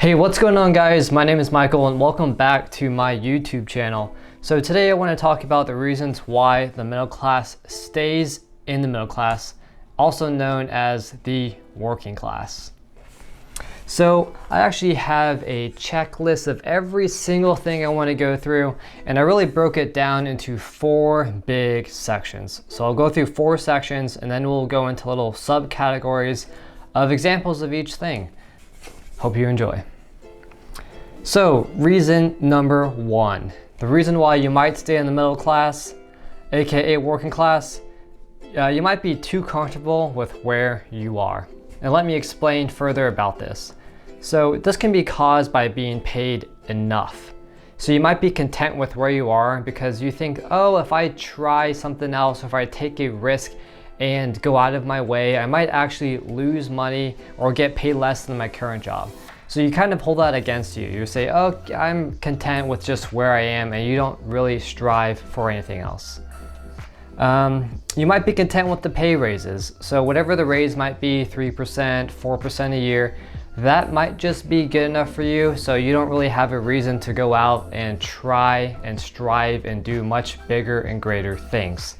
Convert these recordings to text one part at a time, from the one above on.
Hey, what's going on guys? My name is Michael and welcome back to my YouTube channel. So today I want to talk about the reasons why the middle class stays in the middle class, also known as the working class. So I actually have a checklist of every single thing I want to go through, and I really broke it down into 4 big sections. So I'll go through 4 sections and then we'll go into little subcategories of examples of each thing. Hope you enjoy. So reason number 1, the reason why you might stay in the middle class, aka working class, you might be too comfortable with where you are. And let me explain further about this. So this can be caused by being paid enough. So you might be content with where you are because you think, oh, if I try something else, if I take a risk and go out of my way, I might actually lose money or get paid less than my current job. So you kind of hold that against you. You say, oh, I'm content with just where I am, and you don't really strive for anything else. You might be content with the pay raises. So whatever the raise might be, 3%, 4% a year, that might just be good enough for you. So you don't really have a reason to go out and try and strive and do much bigger and greater things.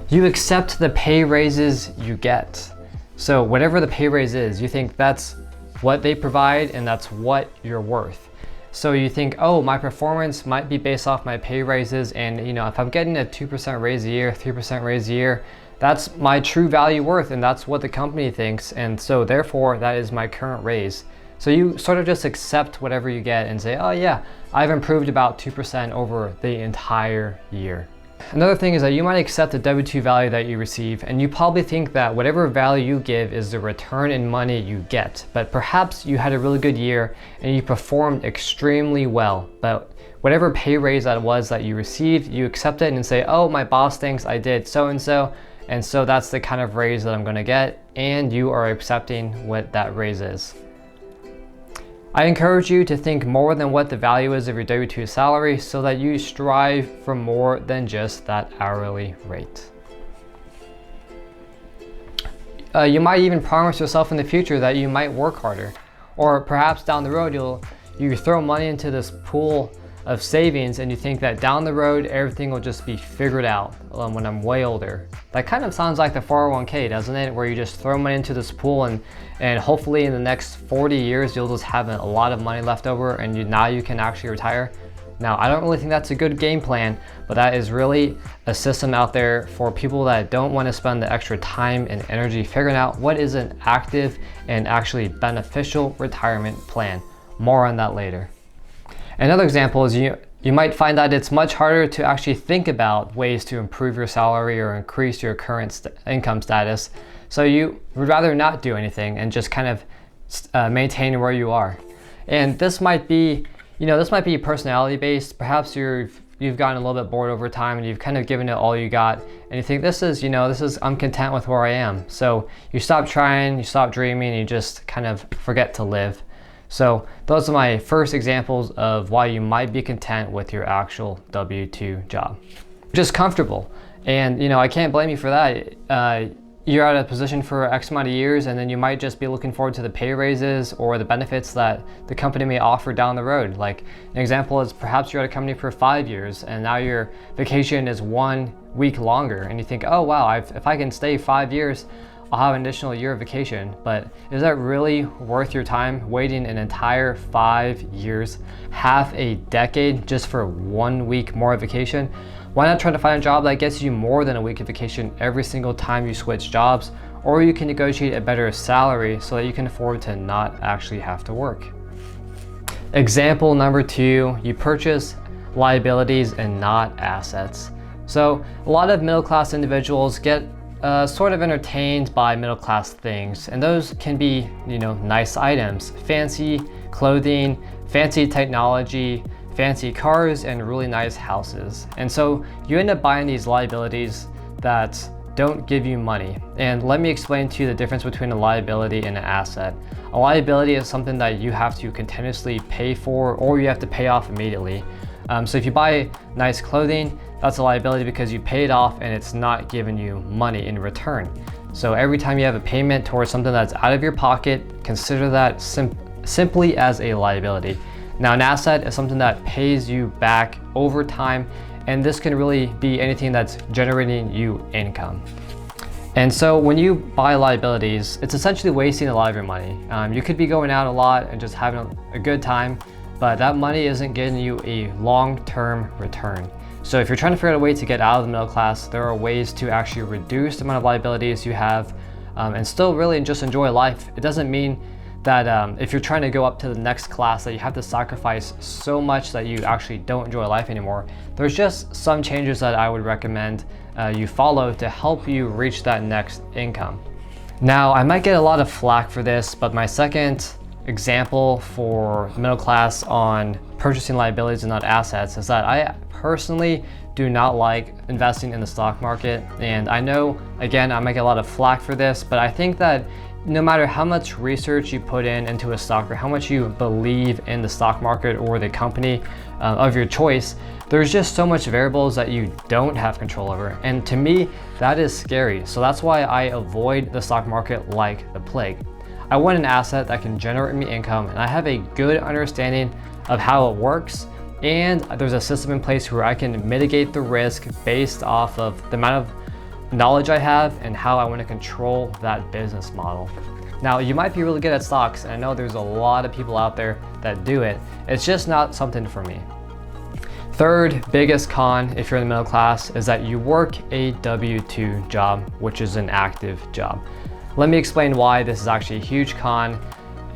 You accept the pay raises you get. So whatever the pay raise is, you think that's what they provide and that's what you're worth. So you think, oh, my performance might be based off my pay raises, and if I'm getting a 2% raise a year, 3% raise a year, that's my true value worth, and that's what the company thinks, and so therefore that is my current raise. So you sort of just accept whatever you get and say, oh yeah, I've improved about 2% over the entire year. Another thing is that you might accept the W-2 value that you receive, and you probably think that whatever value you give is the return in money you get. But perhaps you had a really good year and you performed extremely well, but whatever pay raise that was that you received, you accept it and say, oh, my boss thinks I did so-and-so, and so that's the kind of raise that I'm gonna get, and you are accepting what that raise is. I encourage you to think more than what the value is of your W-2 salary so that you strive for more than just that hourly rate. You might even promise yourself in the future that you might work harder, or perhaps down the road you throw money into this pool of savings and you think that down the road everything will just be figured out when I'm way older. That kind of sounds like the 401k, doesn't it? Where you just throw money into this pool and hopefully in the next 40 years you'll just have a lot of money left over and now you can actually retire. Now, I don't really think that's a good game plan, but that is really a system out there for people that don't want to spend the extra time and energy figuring out what is an active and actually beneficial retirement plan. More on that later. Another example is you might find that it's much harder to actually think about ways to improve your salary or increase your current income status. So you would rather not do anything and just kind of maintain where you are. And this might be, this might be personality based. Perhaps you've gotten a little bit bored over time and you've kind of given it all you got, and you think this is I'm content with where I am. So you stop trying, you stop dreaming, you just kind of forget to live. So those are my first examples of why you might be content with your actual W-2 job. Just comfortable. And I can't blame you for that. You're at a position for X amount of years, and then you might just be looking forward to the pay raises or the benefits that the company may offer down the road. Like an example is perhaps you're at a company for 5 years and now your vacation is 1 week longer, and you think, oh wow, if I can stay 5 years, I'll have an additional year of vacation. But is that really worth your time waiting an entire 5 years, half a decade just for 1 week more of vacation? Why not try to find a job that gets you more than a week of vacation every single time you switch jobs, or you can negotiate a better salary so that you can afford to not actually have to work. Example number 2, you purchase liabilities and not assets. So a lot of middle class individuals get sort of entertained by middle class things, and those can be nice items, fancy clothing, fancy technology, fancy cars, and really nice houses. And so you end up buying these liabilities that don't give you money. And let me explain to you the difference between a liability and an asset. A liability is something that you have to continuously pay for, or you have to pay off immediately. So if you buy nice clothing, that's a liability because you pay it off and it's not giving you money in return. So every time you have a payment towards something that's out of your pocket, consider that simply as a liability. Now, an asset is something that pays you back over time, and this can really be anything that's generating you income. And so when you buy liabilities, it's essentially wasting a lot of your money. You could be going out a lot and just having a good time, but that money isn't getting you a long-term return. So if you're trying to figure out a way to get out of the middle class, there are ways to actually reduce the amount of liabilities you have and still really just enjoy life. It doesn't mean that if you're trying to go up to the next class that you have to sacrifice so much that you actually don't enjoy life anymore. There's just some changes that I would recommend you follow to help you reach that next income. Now, I might get a lot of flack for this, but my second example for middle class on purchasing liabilities and not assets is that I personally do not like investing in the stock market. And I know, again, I might get a lot of flack for this, but I think that no matter how much research you put into a stock or how much you believe in the stock market or the company of your choice, there's just so much variables that you don't have control over. And to me, that is scary. So that's why I avoid the stock market like the plague. I want an asset that can generate me income, and I have a good understanding of how it works, and there's a system in place where I can mitigate the risk based off of the amount of knowledge I have and how I want to control that business model. Now, you might be really good at stocks, and I know there's a lot of people out there that do it. It's just not something for me. Third biggest con if you're in the middle class is that you work a W-2 job, which is an active job. Let me explain why this is actually a huge con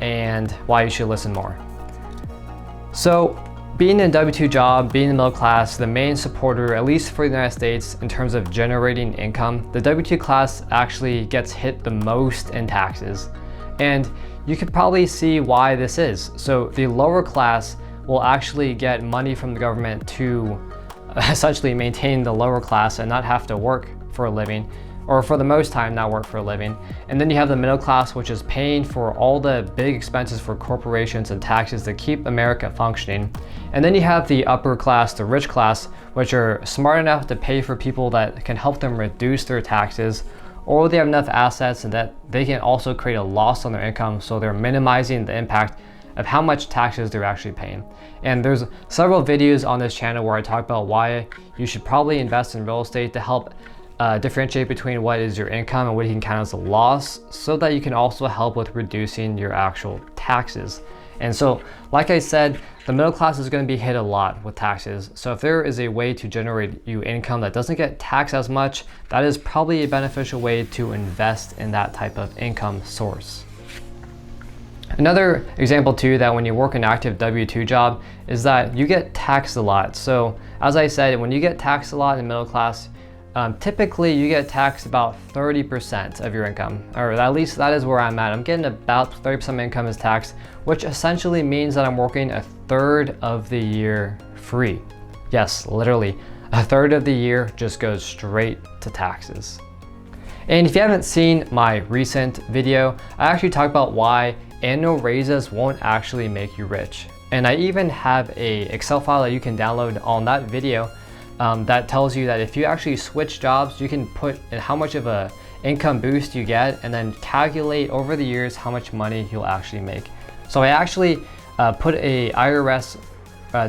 and why you should listen more. So, being in a W-2 job, being in the middle class, the main supporter, at least for the United States, in terms of generating income, the W-2 class actually gets hit the most in taxes. And you could probably see why this is. So the lower class will actually get money from the government to essentially maintain the lower class and not have to work for a living, or for the most time not work for a living. And then you have the middle class, which is paying for all the big expenses for corporations and taxes to keep America functioning. And then you have the upper class, the rich class, which are smart enough to pay for people that can help them reduce their taxes, or they have enough assets and that they can also create a loss on their income, so they're minimizing the impact of how much taxes they're actually paying. And there's several videos on this channel where I talk about why you should probably invest in real estate to help differentiate between what is your income and what you can count as a loss, so that you can also help with reducing your actual taxes. And so, like I said, the middle class is going to be hit a lot with taxes. So if there is a way to generate you income that doesn't get taxed as much, that is probably a beneficial way to invest in that type of income source. Another example too, that when you work an active W-2 job, is that you get taxed a lot. So as I said, when you get taxed a lot in the middle class, typically you get taxed about 30% of your income, or at least that is where I'm at. I'm getting about 30% of my income is taxed, which essentially means that I'm working a third of the year free. Yes, literally, a third of the year just goes straight to taxes. And if you haven't seen my recent video, I actually talk about why annual raises won't actually make you rich. And I even have a Excel file that you can download on that video that tells you that if you actually switch jobs, you can put in how much of a income boost you get and then calculate over the years how much money you'll actually make. So I actually put a IRS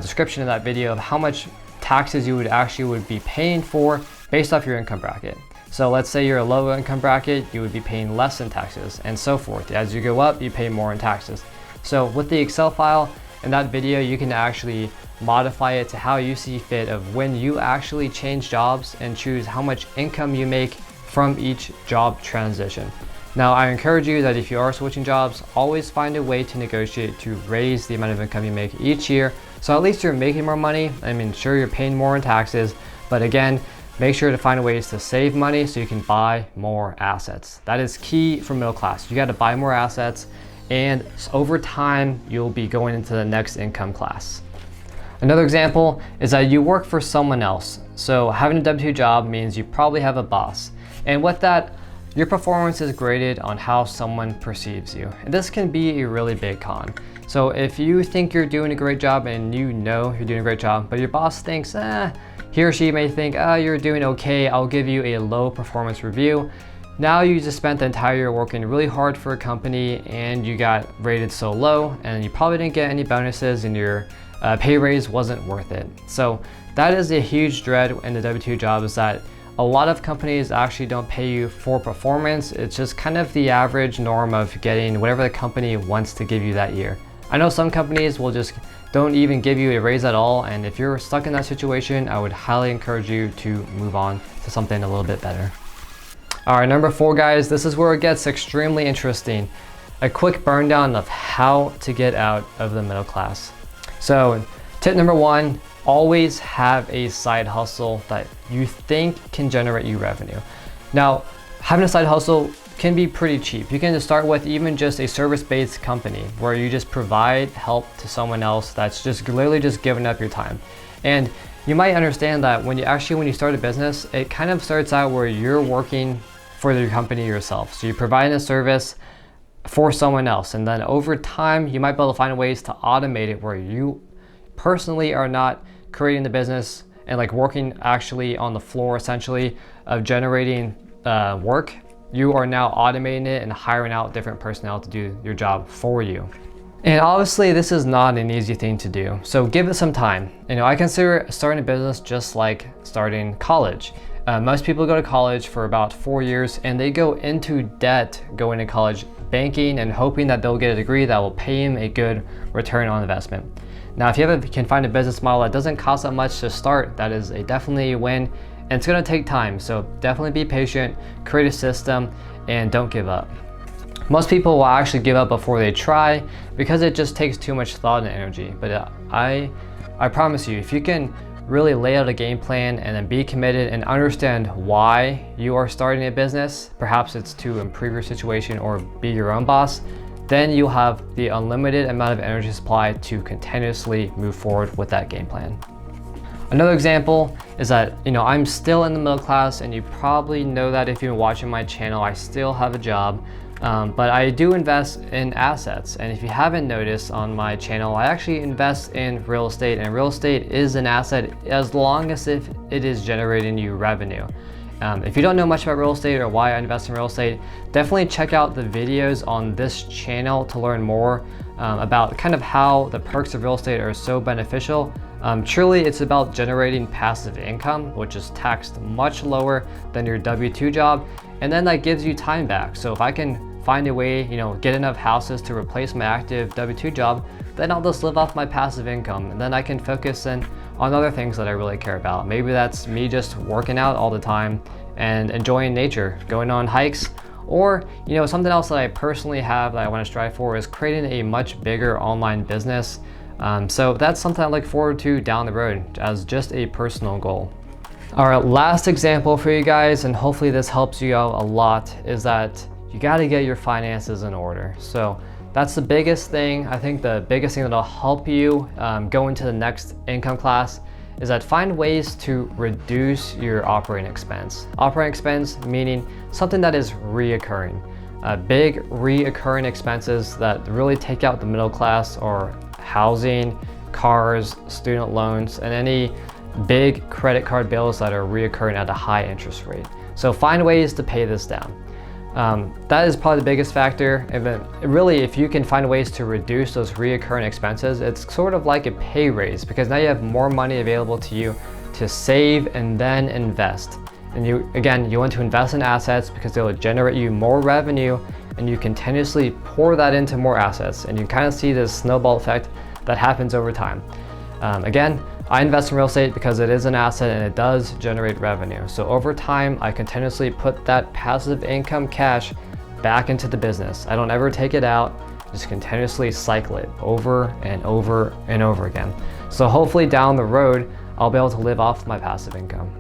description in that video of how much taxes you would be paying for based off your income bracket. So let's say you're a low income bracket, you would be paying less in taxes, and so forth. As you go up, you pay more in taxes. So with the Excel file in that video, you can actually modify it to how you see fit of when you actually change jobs and choose how much income you make from each job transition. Now, I encourage you that if you are switching jobs, always find a way to negotiate to raise the amount of income you make each year. So at least you're making more money. I mean, sure, you're paying more in taxes, but again, make sure to find ways to save money so you can buy more assets. That is key for middle class. You got to buy more assets, and over time, you'll be going into the next income class. Another example is that you work for someone else. So having a W-2 job means you probably have a boss. And with that, your performance is graded on how someone perceives you. And this can be a really big con. So if you think you're doing a great job and you know you're doing a great job, but your boss thinks, he or she may think, you're doing okay, I'll give you a low performance review. Now you just spent the entire year working really hard for a company and you got rated so low and you probably didn't get any bonuses and your pay raise wasn't worth it. So that is a huge dread in the W-2 job, is that a lot of companies actually don't pay you for performance. It's just kind of the average norm of getting whatever the company wants to give you that year. I know some companies will just don't even give you a raise at all, and if you're stuck in that situation, I would highly encourage you to move on to something a little bit better. All right, number 4, guys, this is where it gets extremely interesting. A quick burn down of how to get out of the middle class. So tip number 1, always have a side hustle that you think can generate you revenue. Now, having a side hustle can be pretty cheap. You can just start with even just a service-based company where you just provide help to someone else that's just literally just giving up your time. And you might understand that when you start a business, it kind of starts out where you're working for your company yourself. So you're providing a service for someone else, and then over time you might be able to find ways to automate it where you personally are not creating the business and like working actually on the floor essentially of generating work. You are now automating it and hiring out different personnel to do your job for you. And obviously this is not an easy thing to do, so give it some time. I consider starting a business just like starting college. Most people go to college for about 4 years and they go into debt going to college, banking and hoping that they'll get a degree that will pay them a good return on investment. Now, if you can find a business model that doesn't cost that much to start, that is definitely a win, and it's gonna take time. So definitely be patient, create a system, and don't give up. Most people will actually give up before they try because it just takes too much thought and energy. But I promise you, if you can really lay out a game plan and then be committed and understand why you are starting a business, perhaps it's to improve your situation or be your own boss, then you'll have the unlimited amount of energy supply to continuously move forward with that game plan. Another example is that, I'm still in the middle class, and you probably know that if you've been watching my channel, I still have a job. But I do invest in assets, and if you haven't noticed on my channel, I actually invest in real estate, and real estate is an asset as long as if it is generating you revenue. If you don't know much about real estate or why I invest in real estate, definitely check out the videos on this channel to learn more about kind of how the perks of real estate are so beneficial. Truly, it's about generating passive income, which is taxed much lower than your W-2 job, and then that gives you time back. So if I can find a way, get enough houses to replace my active W-2 job, then I'll just live off my passive income, and then I can focus on other things that I really care about. Maybe that's me just working out all the time and enjoying nature, going on hikes, or something else that I personally have that I want to strive for is creating a much bigger online business. So that's something I look forward to down the road as just a personal goal. All right, last example for you guys, and hopefully this helps you out a lot, is that you got to get your finances in order. So that's the biggest thing. I think the biggest thing that'll help you go into the next income class is that find ways to reduce your operating expense. Operating expense meaning something that is reoccurring. Big reoccurring expenses that really take out the middle class are housing, cars, student loans, and any big credit card bills that are reoccurring at a high interest rate. So find ways to pay this down. That is probably the biggest factor. And then really, if you can find ways to reduce those reoccurring expenses, it's sort of like a pay raise, because now you have more money available to you to save and then invest. And you want to invest in assets because they will generate you more revenue, and you continuously pour that into more assets, and you kind of see this snowball effect that happens over time. Again, I invest in real estate because it is an asset and it does generate revenue. So over time, I continuously put that passive income cash back into the business. I don't ever take it out, just continuously cycle it over and over and over again. So hopefully down the road, I'll be able to live off my passive income.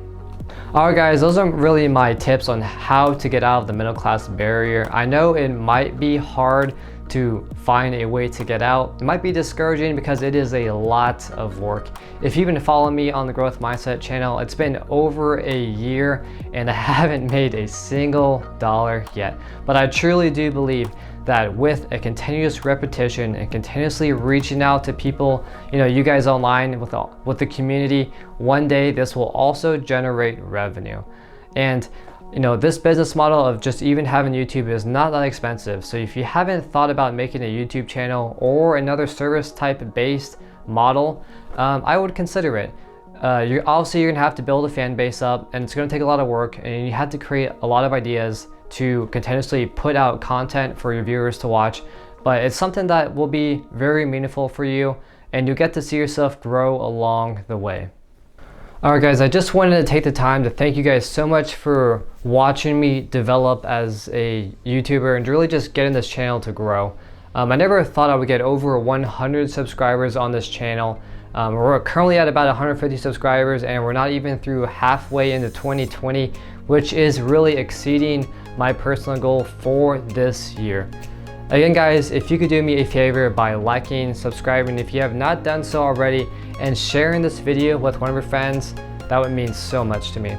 All right, guys, those are really my tips on how to get out of the middle class barrier. I know it might be hard to find a way to get out. It might be discouraging because it is a lot of work. If you've been following me on the Growth Mindset channel, it's been over a year and I haven't made a single dollar yet. But I truly do believe that with a continuous repetition and continuously reaching out to people, you guys online with the community, one day this will also generate revenue. And this business model of just even having YouTube is not that expensive. So if you haven't thought about making a YouTube channel or another service type based model, I would consider it. You're gonna have to build a fan base up, and it's gonna take a lot of work, and you have to create a lot of ideas to continuously put out content for your viewers to watch. But it's something that will be very meaningful for you, and you'll get to see yourself grow along the way. Alright guys, I just wanted to take the time to thank you guys so much for watching me develop as a YouTuber and really just getting this channel to grow. I never thought I would get over 100 subscribers on this channel. We're currently at about 150 subscribers, and we're not even through halfway into 2020, which is really exceeding my personal goal for this year. Again guys, if you could do me a favor by liking, subscribing if you have not done so already, and sharing this video with one of your friends, that would mean so much to me.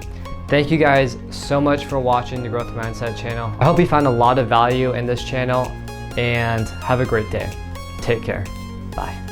Thank you guys so much for watching the Growth Mindset channel. I hope you found a lot of value in this channel, and have a great day. Take care. Bye.